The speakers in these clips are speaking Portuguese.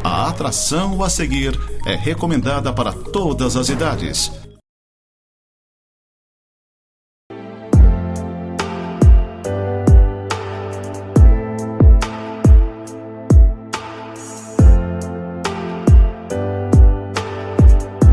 A atração a seguir é recomendada para todas as idades.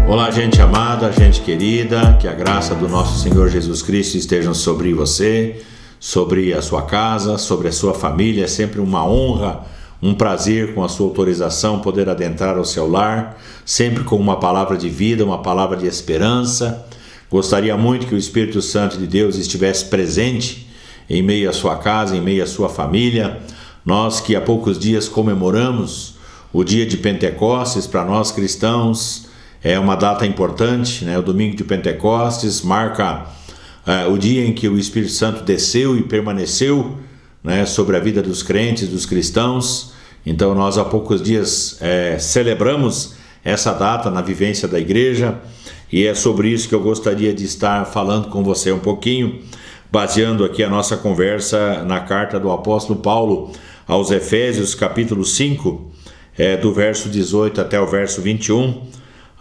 Olá, gente amada, gente querida, que a graça do nosso Senhor Jesus Cristo esteja sobre você, sobre a sua casa, sobre a sua família. É sempre uma honra, um prazer, com a sua autorização, poder adentrar ao seu lar, sempre com uma palavra de vida, uma palavra de esperança. Gostaria muito que o Espírito Santo de Deus estivesse presente em meio à sua casa, em meio à sua família. Nós que há poucos dias comemoramos o dia de Pentecostes, para nós cristãos, é uma data importante, né? O domingo de Pentecostes marca o dia em que o Espírito Santo desceu e permaneceu, né, sobre a vida dos crentes, dos cristãos. Então nós há poucos dias celebramos essa data na vivência da igreja, e é sobre isso que eu gostaria de estar falando com você um pouquinho, baseando aqui a nossa conversa na carta do apóstolo Paulo aos Efésios, capítulo 5, do verso 18 até o verso 21,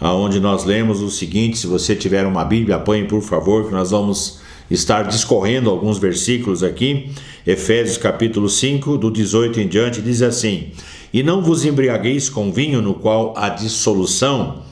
onde nós lemos o seguinte. Se você tiver uma Bíblia, apanhe por favor, que nós vamos estar discorrendo alguns versículos aqui. Efésios capítulo 5, do 18 em diante, diz assim: E não vos embriagueis com vinho, no qual há dissolução,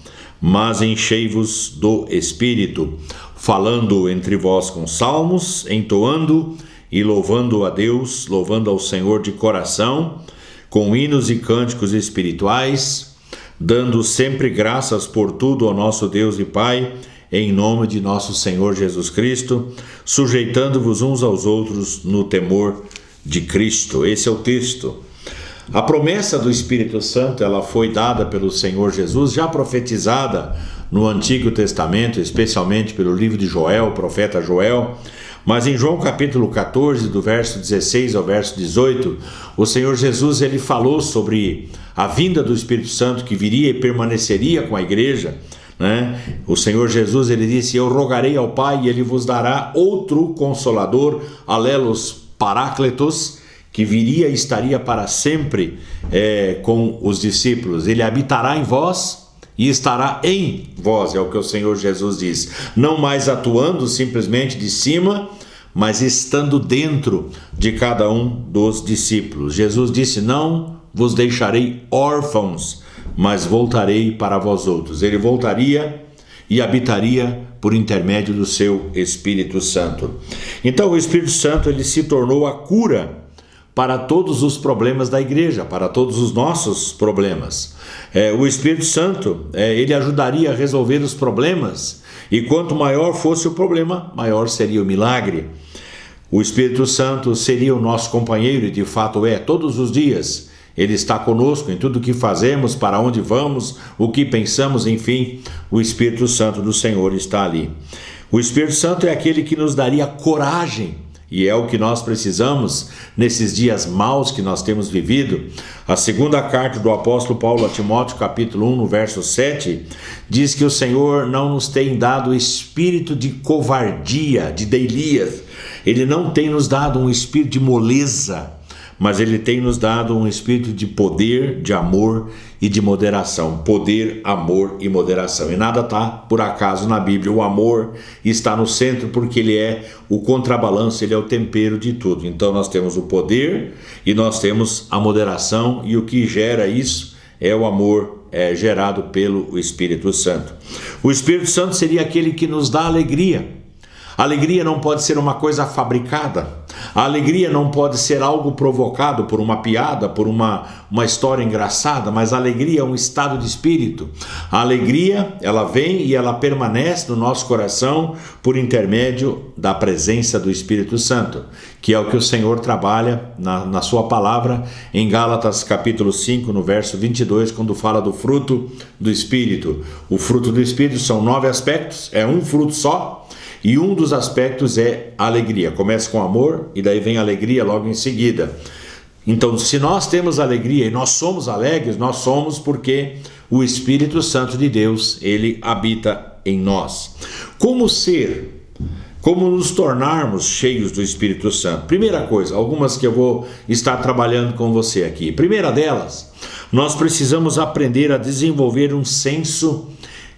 mas enchei-vos do Espírito, falando entre vós com salmos, entoando e louvando a Deus, louvando ao Senhor de coração, com hinos e cânticos espirituais, dando sempre graças por tudo ao nosso Deus e Pai, em nome de nosso Senhor Jesus Cristo, sujeitando-vos uns aos outros no temor de Cristo. Esse é o texto. A promessa do Espírito Santo, ela foi dada pelo Senhor Jesus, já profetizada no Antigo Testamento, especialmente pelo livro de Joel, o profeta Joel. Mas em João capítulo 14, do verso 16 ao verso 18, o Senhor Jesus, ele falou sobre a vinda do Espírito Santo, que viria e permaneceria com a igreja, né? O Senhor Jesus, ele disse: Eu rogarei ao Pai e ele vos dará outro Consolador, Alelos Parácletos, que viria e estaria para sempre com os discípulos. Ele habitará em vós e estará em vós, é o que o Senhor Jesus diz. Não mais atuando simplesmente de cima, mas estando dentro de cada um dos discípulos. Jesus disse: Não vos deixarei órfãos, mas voltarei para vós outros. Ele voltaria e habitaria por intermédio do seu Espírito Santo. Então o Espírito Santo, ele se tornou a cura para todos os problemas da igreja, para todos os nossos problemas. O Espírito Santo, ele ajudaria a resolver os problemas, e quanto maior fosse o problema, maior seria o milagre. O Espírito Santo seria o nosso companheiro, e de fato todos os dias. Ele está conosco em tudo o que fazemos, para onde vamos, o que pensamos, enfim, o Espírito Santo do Senhor está ali. O Espírito Santo é aquele que nos daria coragem, e é o que nós precisamos nesses dias maus que nós temos vivido. A segunda carta do apóstolo Paulo a Timóteo, capítulo 1, no verso 7, diz que o Senhor não nos tem dado espírito de covardia, de deilias. Ele não tem nos dado um espírito de moleza, mas Ele tem nos dado um espírito de poder, de amor e de moderação. Poder, amor e moderação. E nada está por acaso na Bíblia. O amor está no centro, porque ele é o contrabalanço, ele é o tempero de tudo. Então nós temos o poder e nós temos a moderação, e o que gera isso é o amor gerado pelo Espírito Santo. O Espírito Santo seria aquele que nos dá alegria. A alegria não pode ser uma coisa fabricada. A alegria não pode ser algo provocado por uma piada, por uma história engraçada, mas a alegria é um estado de espírito. A alegria, ela vem e ela permanece no nosso coração por intermédio da presença do Espírito Santo, que é o que o Senhor trabalha na sua palavra em Gálatas capítulo 5, no verso 22, quando fala do fruto do Espírito. O fruto do Espírito são 9 aspectos, é um fruto só. E um dos aspectos é a alegria. Começa com amor e daí vem a alegria logo em seguida. Então, se nós temos alegria e nós somos alegres, nós somos porque o Espírito Santo de Deus, ele habita em nós. Como ser? Como nos tornarmos cheios do Espírito Santo? Primeira coisa, algumas que eu vou estar trabalhando com você aqui. Primeira delas, nós precisamos aprender a desenvolver um senso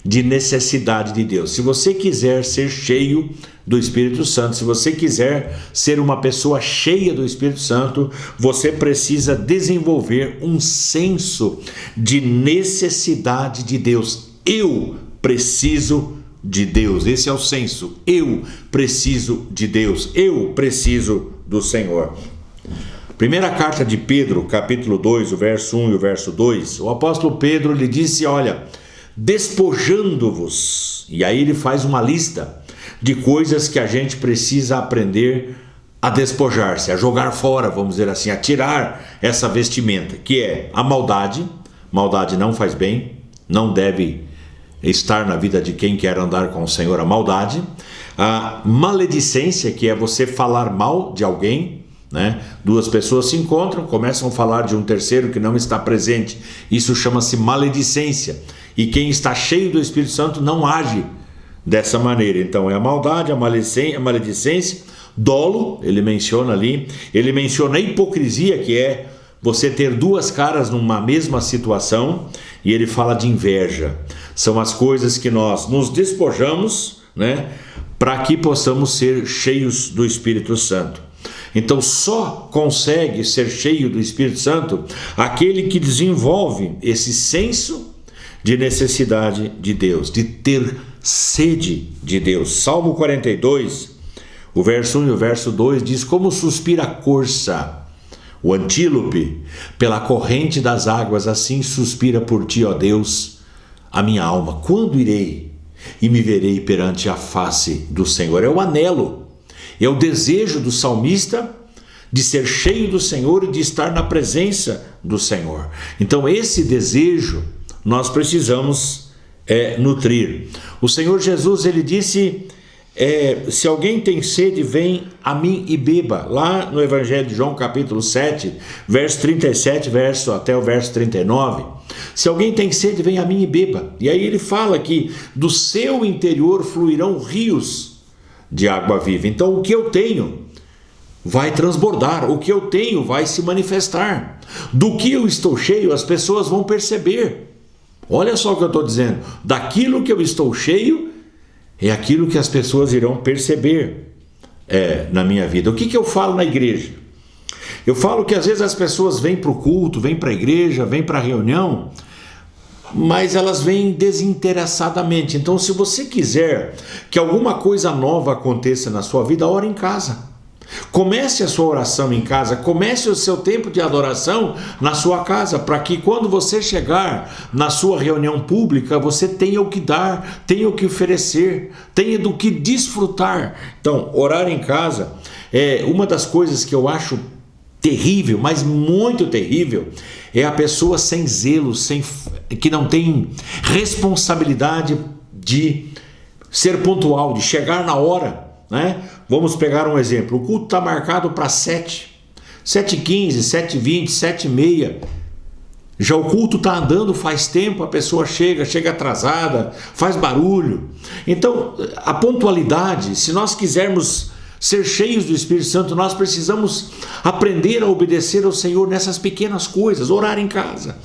de necessidade de Deus. Se você quiser ser cheio do Espírito Santo, se você quiser ser uma pessoa cheia do Espírito Santo, você precisa desenvolver um senso de necessidade de Deus. Eu preciso de Deus. Esse é o senso. Eu preciso de Deus. Eu preciso do Senhor. Primeira carta de Pedro, capítulo 2, o verso 1 e o verso 2, o apóstolo Pedro lhe disse, olha, despojando-vos, e aí ele faz uma lista de coisas que a gente precisa aprender a despojar-se, a jogar fora, vamos dizer assim, a tirar essa vestimenta, que é a maldade. Maldade não faz bem, não deve estar na vida de quem quer andar com o Senhor, a maldade. A maledicência, que é você falar mal de alguém, né? Duas pessoas se encontram, começam a falar de um terceiro que não está presente, isso chama-se maledicência, e quem está cheio do Espírito Santo não age dessa maneira. Então é a maldade, a maledicência, dolo, ele menciona ali, ele menciona a hipocrisia, que é você ter duas caras numa mesma situação, e ele fala de inveja. São as coisas que nós nos despojamos, né, para que possamos ser cheios do Espírito Santo. Então só consegue ser cheio do Espírito Santo aquele que desenvolve esse senso de necessidade de Deus, de ter sede de Deus. Salmo 42, o verso 1 e o verso 2 diz: como suspira a corça, o antílope, pela corrente das águas, assim suspira por ti, ó Deus, a minha alma. Quando irei e me verei perante a face do Senhor? É o anelo, é o desejo do salmista de ser cheio do Senhor e de estar na presença do Senhor. Então esse desejo nós precisamos nutrir. O Senhor Jesus, ele disse, se alguém tem sede, vem a mim e beba. Lá no Evangelho de João, capítulo 7, verso 37, até o verso 39. Se alguém tem sede, vem a mim e beba. E aí ele fala que do seu interior fluirão rios de água viva. Então o que eu tenho vai transbordar, o que eu tenho vai se manifestar. Do que eu estou cheio, as pessoas vão perceber. Olha só o que eu estou dizendo. Daquilo que eu estou cheio, é aquilo que as pessoas irão perceber na minha vida. O que eu falo na igreja? Eu falo que às vezes as pessoas vêm para o culto, vêm para a igreja, vêm para a reunião, mas elas vêm desinteressadamente. Então, se você quiser que alguma coisa nova aconteça na sua vida, ore em casa. Comece a sua oração em casa, comece o seu tempo de adoração na sua casa, para que quando você chegar na sua reunião pública, você tenha o que dar, tenha o que oferecer, tenha do que desfrutar. Então, orar em casa é uma das coisas que eu acho terrível, mas muito terrível, é a pessoa sem zelo, que não tem responsabilidade de ser pontual, de chegar na hora, né? Vamos pegar um exemplo. O culto está marcado para 7h15, 7h20, 7h30. Já o culto está andando faz tempo, a pessoa chega atrasada, faz barulho. Então, a pontualidade, se nós quisermos ser cheios do Espírito Santo, nós precisamos aprender a obedecer ao Senhor nessas pequenas coisas. Orar em casa,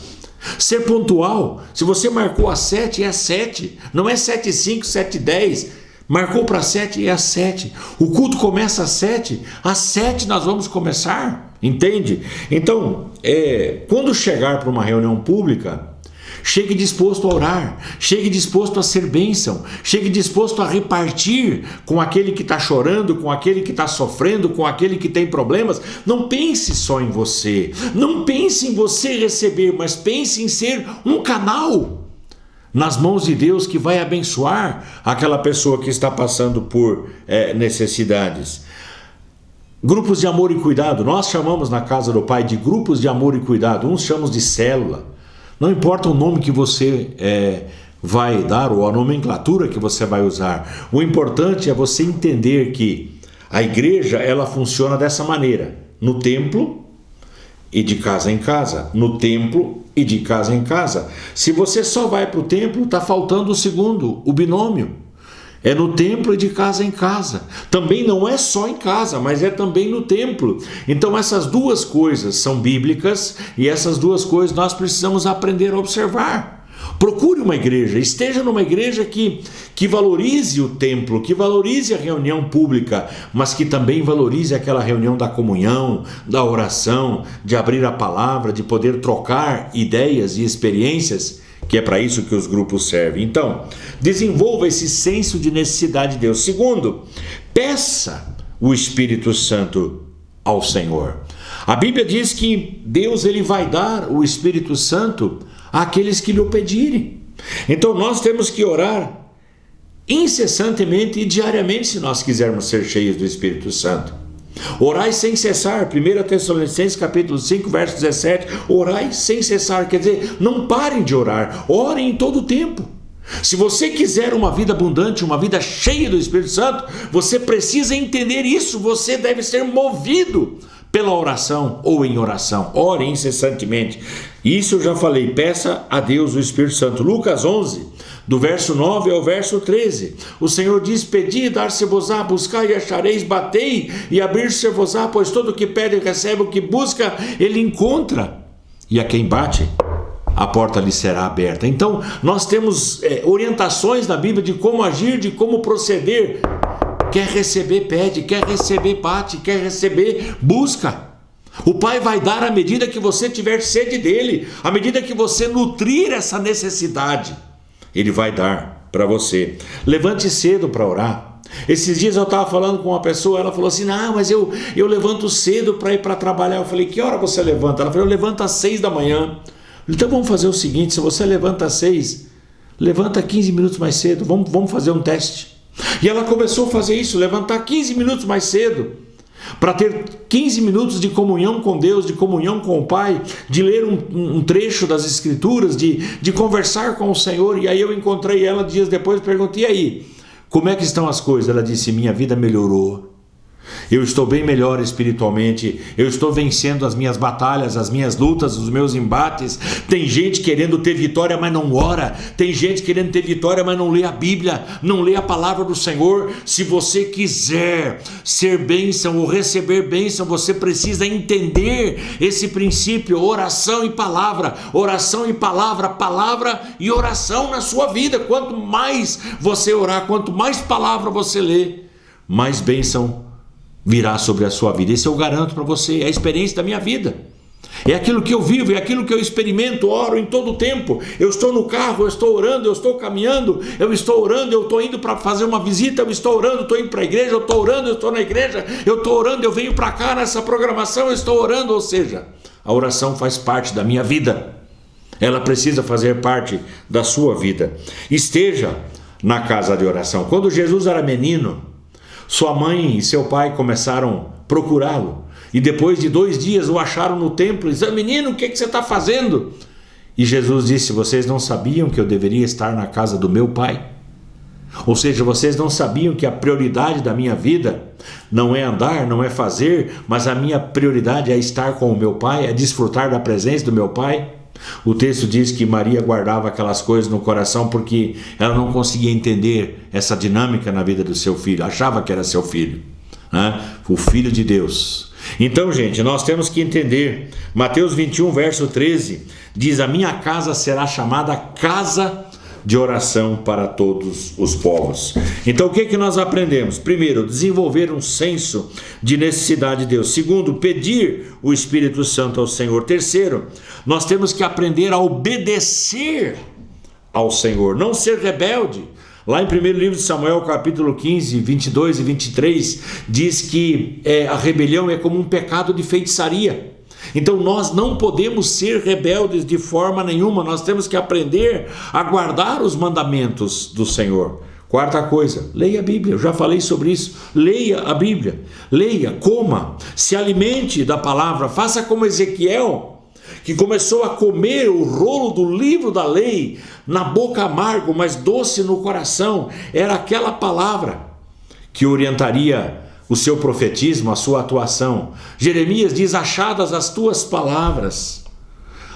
ser pontual. Se você marcou às 7, é às 7, não é 7h05, 7h10. Marcou para 7 e é às 7. O culto começa às 7. Às 7 nós vamos começar. Entende? Então, quando chegar para uma reunião pública, chegue disposto a orar. Chegue disposto a ser bênção. Chegue disposto a repartir com aquele que está chorando, com aquele que está sofrendo, com aquele que tem problemas. Não pense só em você. Não pense em você receber, mas pense em ser um canal nas mãos de Deus que vai abençoar aquela pessoa que está passando por necessidades. Grupos de amor e cuidado, nós chamamos na casa do Pai de grupos de amor e cuidado, uns chamamos de célula. Não importa o nome que você vai dar ou a nomenclatura que você vai usar, o importante é você entender que a igreja, ela funciona dessa maneira: no templo e de casa em casa, no templo e de casa em casa. Se você só vai para o templo, está faltando o segundo, o binômio. É no templo e de casa em casa. Também não é só em casa, mas é também no templo. Então essas duas coisas são bíblicas e essas duas coisas nós precisamos aprender a observar. Procure uma igreja, esteja numa igreja que valorize o templo, que valorize a reunião pública, mas que também valorize aquela reunião da comunhão, da oração, de abrir a palavra, de poder trocar ideias e experiências, que é para isso que os grupos servem. Então, desenvolva esse senso de necessidade de Deus. Segundo, peça o Espírito Santo ao Senhor. A Bíblia diz que Deus ele vai dar o Espírito Santo àqueles que lhe o pedirem. Então nós temos que orar incessantemente e diariamente se nós quisermos ser cheios do Espírito Santo. Orai sem cessar, 1 Tessalonicenses capítulo 5, verso 17, orai sem cessar, quer dizer, não parem de orar, orem em todo o tempo. Se você quiser uma vida abundante, uma vida cheia do Espírito Santo, você precisa entender isso, você deve ser movido pela oração ou em oração. Ore incessantemente. Isso eu já falei, peça a Deus o Espírito Santo. Lucas 11, do verso 9 ao verso 13. O Senhor diz: pedi e dar-se-vos-á, buscai e achareis, batei e abrir-se-vos-á, pois todo o que pede recebe, o que busca ele encontra, e a quem bate a porta lhe será aberta. Então nós temos orientações na Bíblia de como agir, de como proceder. Quer receber, pede. Quer receber, bate. Quer receber, busca. O Pai vai dar à medida que você tiver sede dele, à medida que você nutrir essa necessidade, ele vai dar para você. Levante cedo para orar. Esses dias eu estava falando com uma pessoa, ela falou assim: não, mas eu levanto cedo para ir para trabalhar. Eu falei: que hora você levanta? Ela falou: eu levanto às 6 da manhã. Então vamos fazer o seguinte: se você levanta às 6, levanta 15 minutos mais cedo, vamos fazer um teste. E ela começou a fazer isso, levantar 15 minutos mais cedo, para ter 15 minutos de comunhão com Deus, de comunhão com o Pai, de ler um trecho das Escrituras, de conversar com o Senhor. E aí eu encontrei ela dias depois e perguntei: e aí, como é que estão as coisas? Ela disse: minha vida melhorou. Eu estou bem melhor espiritualmente, eu estou vencendo as minhas batalhas, as minhas lutas, os meus embates. Tem gente querendo ter vitória, mas não ora. Tem gente querendo ter vitória, mas não lê a Bíblia, não lê a palavra do Senhor. Se você quiser ser bênção ou receber bênção, você precisa entender esse princípio: oração e palavra, palavra e oração na sua vida. Quanto mais você orar, quanto mais palavra você lê, mais bênção virá sobre a sua vida. Isso eu garanto para você, é a experiência da minha vida. É aquilo que eu vivo, é aquilo que eu experimento, oro em todo o tempo. Eu estou no carro, eu estou orando, eu estou caminhando, eu estou orando, eu estou indo para fazer uma visita, eu estou orando, estou indo para a igreja, eu estou orando, eu estou na igreja, eu estou orando, eu venho para cá nessa programação, eu estou orando. Ou seja, a oração faz parte da minha vida. Ela precisa fazer parte da sua vida. Esteja na casa de oração. Quando Jesus era menino, sua mãe e seu pai começaram a procurá-lo. E depois de 2 dias o acharam no templo e disseram: menino, o que você está fazendo? E Jesus disse: vocês não sabiam que eu deveria estar na casa do meu pai? Ou seja, vocês não sabiam que a prioridade da minha vida não é andar, não é fazer, mas a minha prioridade é estar com o meu pai, é desfrutar da presença do meu pai? O texto diz que Maria guardava aquelas coisas no coração porque ela não conseguia entender essa dinâmica na vida do seu filho, achava que era seu filho, né? O Filho de Deus. Então, gente, nós temos que entender. Mateus 21, verso 13 diz: a minha casa será chamada casa de oração para todos os povos. Então o que nós aprendemos? Primeiro, desenvolver um senso de necessidade de Deus. Segundo, pedir o Espírito Santo ao Senhor. Terceiro, nós temos que aprender a obedecer ao Senhor, não ser rebelde. Lá em 1º livro de Samuel, capítulo 15, 22 e 23, diz que a rebelião é como um pecado de feitiçaria. Então nós não podemos ser rebeldes de forma nenhuma, nós temos que aprender a guardar os mandamentos do Senhor. Quarta coisa, leia a Bíblia, eu já falei sobre isso. Leia a Bíblia, leia, coma, se alimente da palavra, faça como Ezequiel, que começou a comer o rolo do livro da lei, na boca amargo, mas doce no coração. Era aquela palavra que orientaria o seu profetismo, a sua atuação. Jeremias diz: achadas as tuas palavras,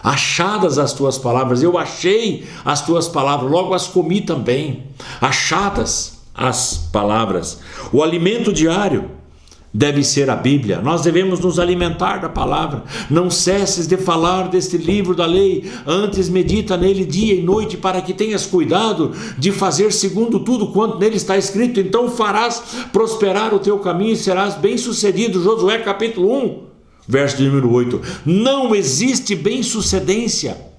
achadas as tuas palavras, eu achei as tuas palavras, logo as comi também. Achadas, as palavras. O alimento diário deve ser a Bíblia. Nós devemos nos alimentar da palavra. Não cesses de falar deste livro da lei, antes medita nele dia e noite, para que tenhas cuidado de fazer segundo tudo quanto nele está escrito. Então farás prosperar o teu caminho e serás bem-sucedido. Josué capítulo 1, verso de número 8. Não existe bem-sucedência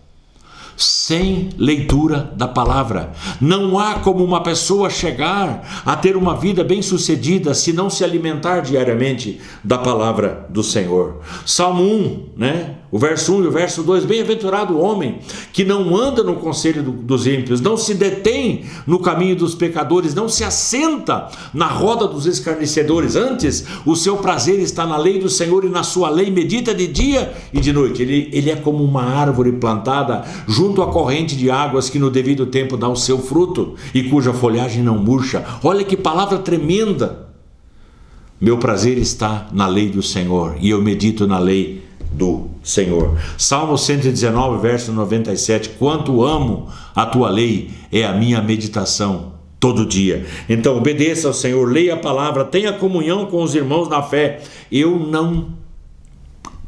sem leitura da palavra. Não há como uma pessoa chegar a ter uma vida bem-sucedida se não se alimentar diariamente da palavra do Senhor. Salmo 1, o verso 1 e o verso 2, bem-aventurado o homem que não anda no conselho dos ímpios, não se detém no caminho dos pecadores, não se assenta na roda dos escarnecedores. Antes, o seu prazer está na lei do Senhor, e na sua lei medita de dia e de noite. Ele é como uma árvore plantada junto à corrente de águas, que no devido tempo dá o seu fruto e cuja folhagem não murcha. Olha que palavra tremenda! Meu prazer está na lei do Senhor, e eu medito na lei do Senhor. Salmo 119, verso 97. Quanto amo a tua lei, é a minha meditação todo dia. Então obedeça ao Senhor, leia a palavra, tenha comunhão com os irmãos na fé. Eu não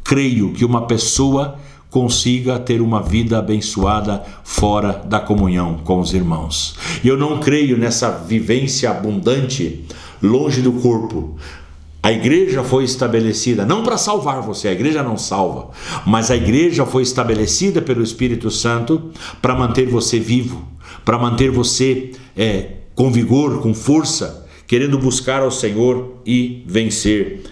creio que uma pessoa consiga ter uma vida abençoada fora da comunhão com os irmãos. Eu não creio nessa vivência abundante longe do corpo. A igreja foi estabelecida não para salvar você, a igreja não salva, mas a igreja foi estabelecida pelo Espírito Santo para manter você vivo, para manter você com vigor, com força, querendo buscar ao Senhor e vencer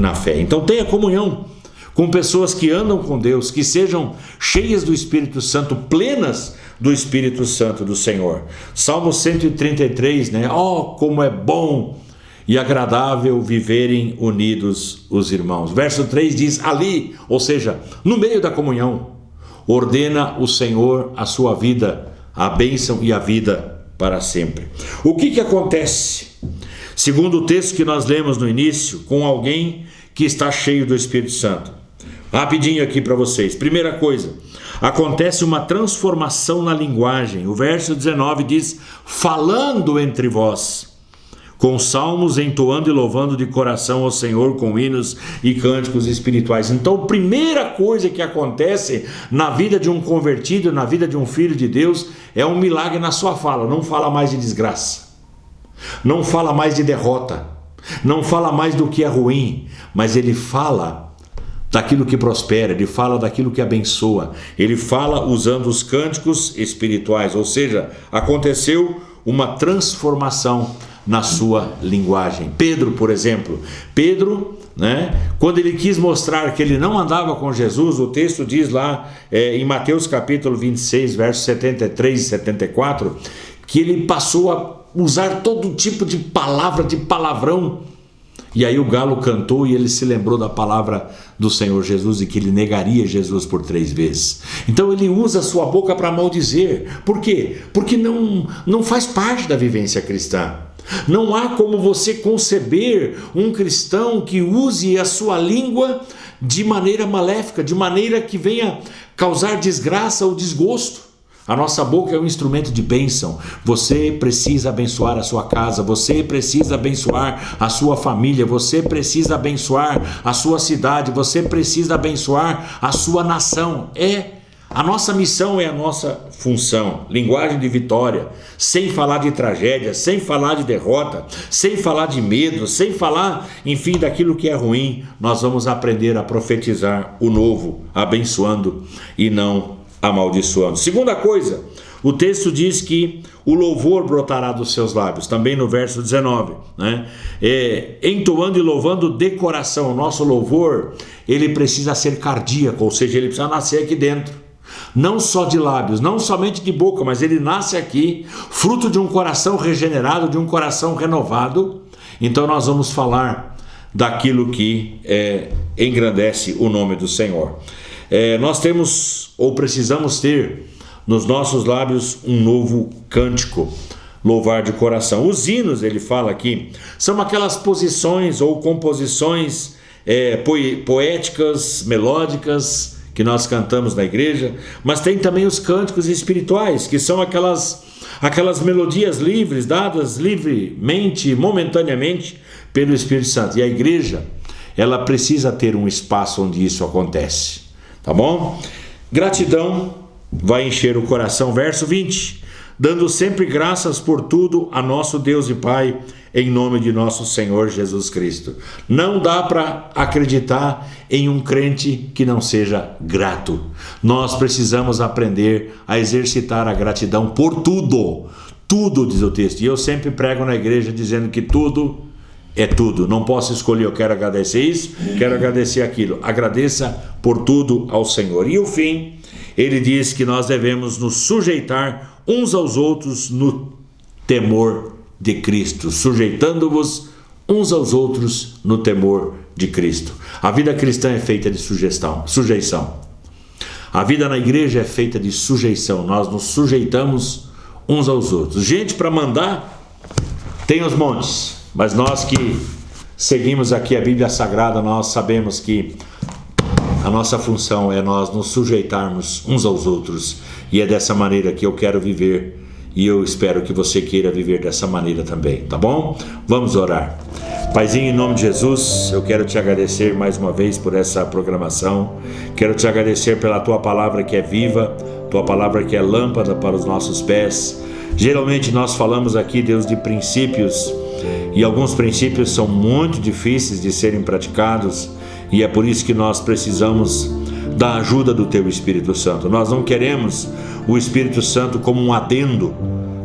na fé. Então tenha comunhão com pessoas que andam com Deus, que sejam cheias do Espírito Santo, plenas do Espírito Santo do Senhor. Salmo 133, Oh, como é bom e agradável viverem unidos os irmãos. Verso 3 diz, ali, ou seja, no meio da comunhão, ordena o Senhor a sua vida, a bênção e a vida para sempre. O que acontece, segundo o texto que nós lemos no início, com alguém que está cheio do Espírito Santo? Rapidinho aqui para vocês. Primeira coisa, acontece uma transformação na linguagem. O verso 19 diz, falando entre vós, com salmos, entoando e louvando de coração ao Senhor com hinos e cânticos espirituais. Então, a primeira coisa que acontece na vida de um convertido, na vida de um filho de Deus, é um milagre na sua fala. Não fala mais de desgraça, não fala mais de derrota, não fala mais do que é ruim, mas ele fala daquilo que prospera, ele fala daquilo que abençoa, ele fala usando os cânticos espirituais, ou seja, aconteceu uma transformação na sua linguagem. Pedro, por exemplo, quando ele quis mostrar que ele não andava com Jesus, o texto diz lá em Mateus capítulo 26, versos 73 e 74, que ele passou a usar todo tipo de palavra, de palavrão. E aí o galo cantou e ele se lembrou da palavra do Senhor Jesus e que ele negaria Jesus por 3 vezes. Então ele usa a sua boca para maldizer. Por quê? Porque não faz parte da vivência cristã. Não há como você conceber um cristão que use a sua língua de maneira maléfica, de maneira que venha causar desgraça ou desgosto. A nossa boca é um instrumento de bênção. Você precisa abençoar a sua casa, você precisa abençoar a sua família, você precisa abençoar a sua cidade, você precisa abençoar a sua nação. A nossa missão, é a nossa função. Linguagem de vitória, sem falar de tragédia, sem falar de derrota, sem falar de medo, sem falar, enfim, daquilo que é ruim. Nós vamos aprender a profetizar o novo, abençoando e não amaldiçoando. Segunda coisa, o texto diz que o louvor brotará dos seus lábios, também no verso 19, entoando e louvando de coração. O nosso louvor, ele precisa ser cardíaco, ou seja, ele precisa nascer aqui dentro. Não só de lábios, não somente de boca, mas ele nasce aqui, fruto de um coração regenerado, de um coração renovado. Então nós vamos falar daquilo que engrandece o nome do Senhor. Nós temos, ou precisamos ter, nos nossos lábios um novo cântico, louvar de coração. Os hinos, ele fala aqui, são aquelas posições ou composições poéticas, melódicas, que nós cantamos na igreja, mas tem também os cânticos espirituais, que são aquelas melodias livres, dadas livremente, momentaneamente pelo Espírito Santo. E a igreja, ela precisa ter um espaço onde isso acontece, tá bom? Gratidão vai encher o coração. Verso 20: dando sempre graças por tudo a nosso Deus e Pai, em nome de nosso Senhor Jesus Cristo. Não dá para acreditar em um crente que não seja grato. Nós precisamos aprender a exercitar a gratidão por tudo. Tudo, diz o texto. E eu sempre prego na igreja dizendo que tudo é tudo. Não posso escolher, eu quero agradecer isso, quero agradecer aquilo. Agradeça por tudo ao Senhor. E o fim, ele diz que nós devemos nos sujeitar uns aos outros no temor de Cristo, sujeitando-vos uns aos outros no temor de Cristo. A vida cristã é feita de sujeição. A vida na igreja é feita de sujeição. Nós nos sujeitamos uns aos outros. Gente para mandar tem os montes, mas nós que seguimos aqui a Bíblia Sagrada, nós sabemos que a nossa função é nós nos sujeitarmos uns aos outros, e é dessa maneira que eu quero viver, e eu espero que você queira viver dessa maneira também, tá bom? Vamos orar. Paizinho, em nome de Jesus, eu quero te agradecer mais uma vez por essa programação. Quero te agradecer pela tua palavra que é viva, tua palavra que é lâmpada para os nossos pés. Geralmente nós falamos aqui, Deus, de princípios, e alguns princípios são muito difíceis de serem praticados, e é por isso que nós precisamos da ajuda do teu Espírito Santo. Nós não queremos o Espírito Santo como um adendo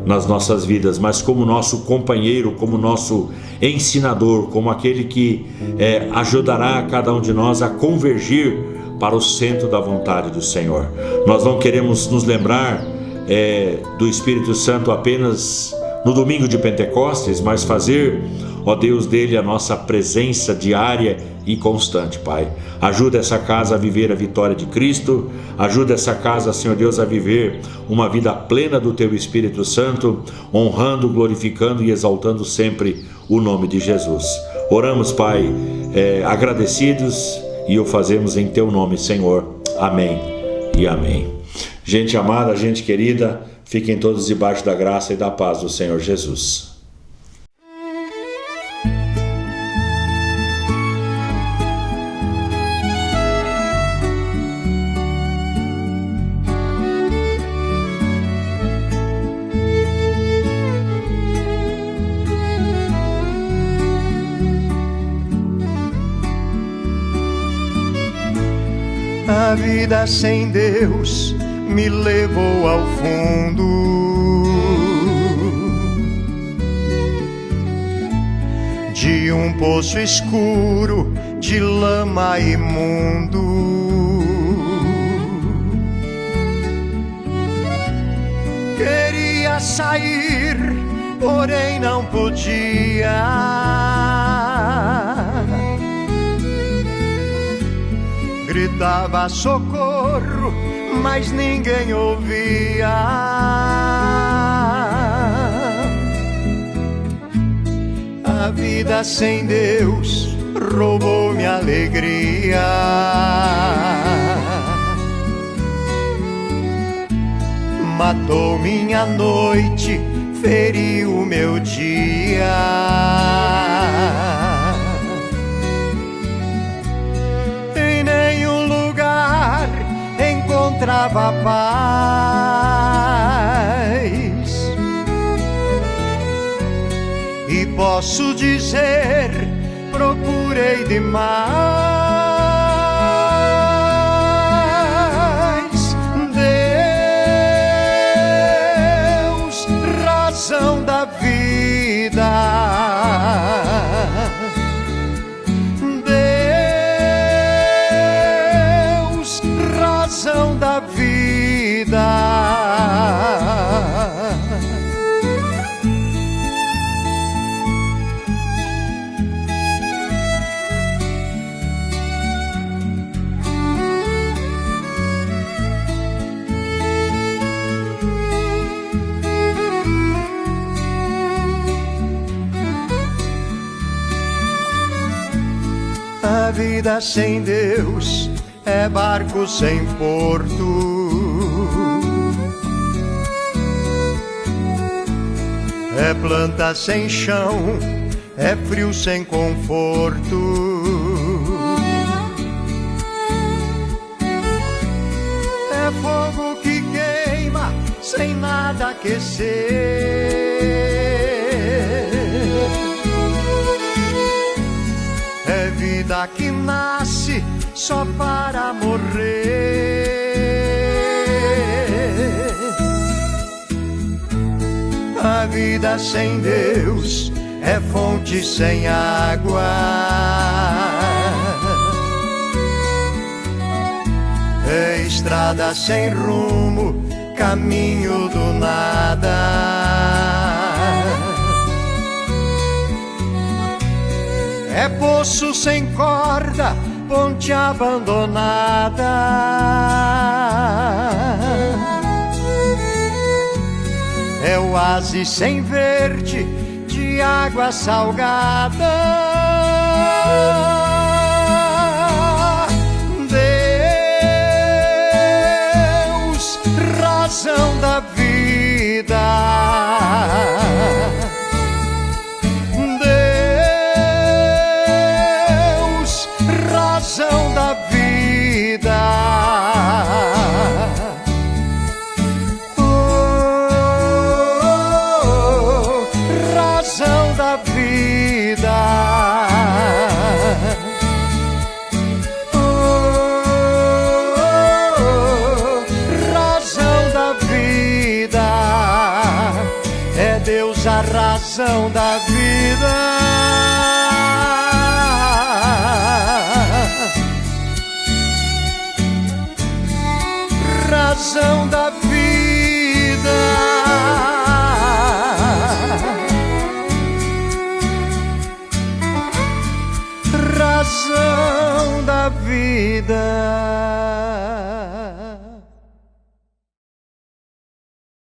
nas nossas vidas, mas como nosso companheiro, como nosso ensinador, como aquele que ajudará cada um de nós a convergir para o centro da vontade do Senhor. Nós não queremos nos lembrar do Espírito Santo apenas no domingo de Pentecostes, mas fazer, ó Deus, dele a nossa presença diária e constante, Pai. Ajuda essa casa a viver a vitória de Cristo, ajuda essa casa, Senhor Deus, a viver uma vida plena do Teu Espírito Santo, honrando, glorificando e exaltando sempre o nome de Jesus. Oramos, Pai, agradecidos, e o fazemos em Teu nome, Senhor. Amém e amém. Gente amada, gente querida, fiquem todos debaixo da graça e da paz do Senhor Jesus. A vida sem Deus me levou ao fundo, de um poço escuro de lama imundo. Queria sair, porém não podia. Gritava socorro, mas ninguém ouvia. A vida sem Deus roubou minha alegria. Matou minha noite, feriu meu dia. Em nenhum lugar encontrava paz, e posso dizer, procurei demais. Deus, razão da vida, razão da vida. A vida sem Deus é barco sem porto, é planta sem chão, é frio sem conforto, é fogo que queima sem nada aquecer, é vida que nasce só para morrer. A vida sem Deus é fonte sem água, é estrada sem rumo, caminho do nada. É poço sem corda, ponte abandonada. É oásis sem verde, de água salgada. Deus, razão da vida. Deus, razão da vida. Razão da vida. Razão da vida. É Deus a razão da vida.